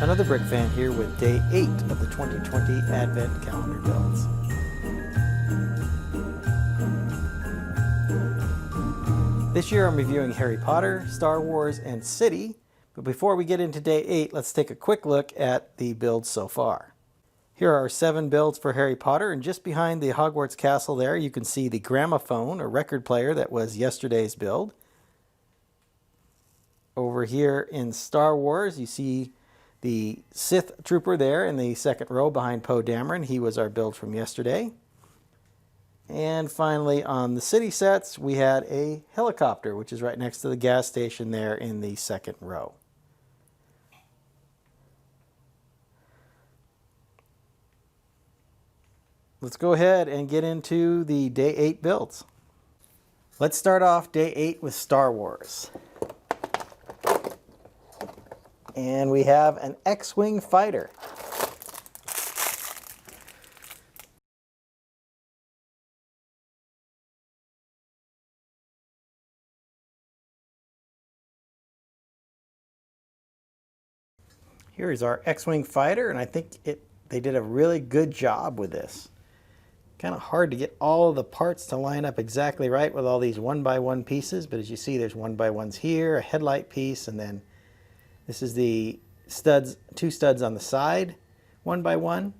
Another Brick Fan here with day 8 of the 2020 Advent Calendar builds. This year I'm reviewing Harry Potter, Star Wars, and City, but before we get into day 8, let's take a quick look at the builds so far. Here are 7 builds for Harry Potter, and just behind the Hogwarts castle there you can see the gramophone, or record player, that was yesterday's build. Over here in Star Wars you see the Sith Trooper there in the second row behind Poe Dameron. He was our build from yesterday. And finally on the City sets we had a helicopter, which is right next to the gas station there in the second row. Let's go ahead and get into the day 8 builds. Let's start off day 8 with Star Wars. And we have an X-Wing fighter. Here is our X-Wing fighter, and I think they did a really good job with this. Kind of hard to get all of the parts to line up exactly right with all these 1x1 pieces, but as you see there's 1x1s here, a headlight piece, and then this is the studs, 2 studs on the side, 1x1.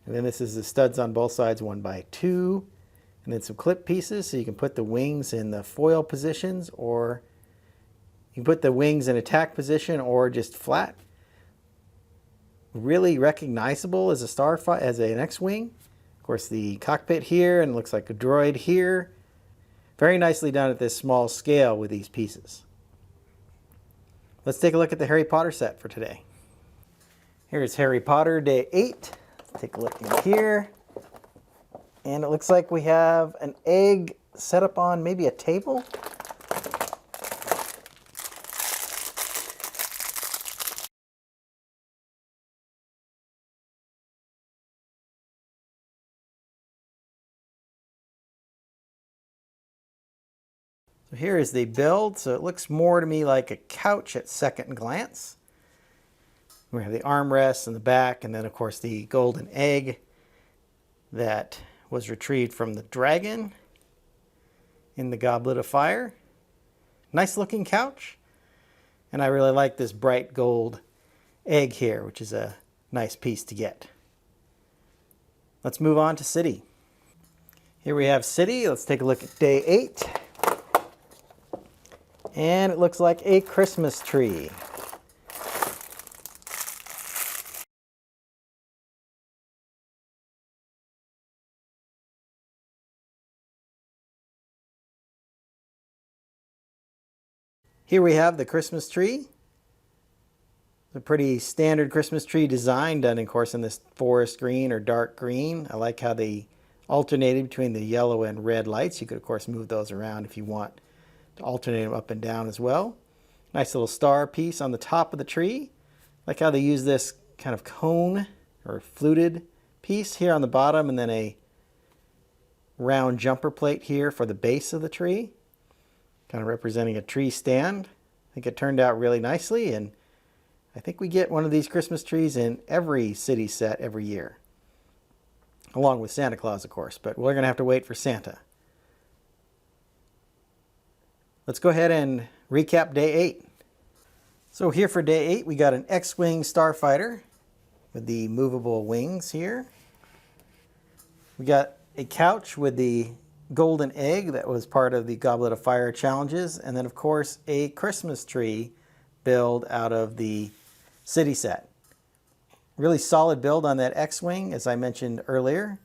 And then this is the studs on both sides, 1x2. And then some clip pieces, so you can put the wings in the foil positions, or you can put the wings in attack position or just flat. Really recognizable as an X-Wing. Of course the cockpit here, and it looks like a droid here. Very nicely done at this small scale with these pieces. Let's take a look at the Harry Potter set for today. Here's Harry Potter day 8. Let's take a look in here. And it looks like we have an egg set up on maybe a table. So here is the build. So it looks more to me like a couch at second glance. We have the armrests in the back, and then of course the golden egg that was retrieved from the dragon in the Goblet of Fire. Nice looking couch. And I really like this bright gold egg here, which is a nice piece to get. Let's move on to City. Here we have City. Let's take a look at day 8. And it looks like a Christmas tree. Here we have the Christmas tree. It's a pretty standard Christmas tree design, done of course in this forest green or dark green. I like how they alternated between the yellow and red lights. You could of course move those around if you want to alternate them up and down as well. Nice little star piece on the top of the tree. Like how they use this kind of cone or fluted piece here on the bottom, and then a round jumper plate here for the base of the tree, kind of representing a tree stand. I think it turned out really nicely, and I think we get one of these Christmas trees in every City set every year, along with Santa Claus of course, but we're gonna have to wait for Santa. Let's go ahead and recap day 8. So here for day 8 we got an X-Wing starfighter with the movable wings here. We got a couch with the golden egg that was part of the Goblet of Fire challenges, and then of course a Christmas tree build out of the City set. Really solid build on that X-Wing, as I mentioned earlier.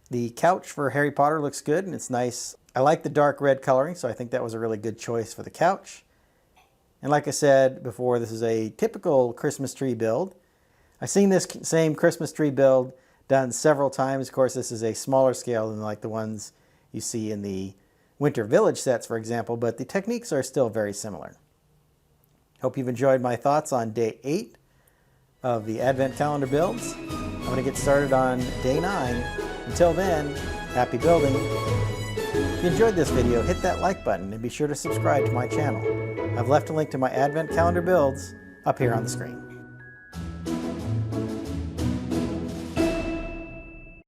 The couch for Harry Potter looks good, and it's nice. I like the dark red coloring, so I think that was a really good choice for the couch. And like I said before, this is a typical Christmas tree build. I've seen this same Christmas tree build done several times. Of course, this is a smaller scale than like the ones you see in the Winter Village sets, for example, but the techniques are still very similar. Hope you've enjoyed my thoughts on day 8 of the Advent Calendar builds. I'm going to get started on day 9. Until then, happy building. If you enjoyed this video, hit that like button and be sure to subscribe to my channel. I've left a link to my Advent Calendar builds up here on the screen.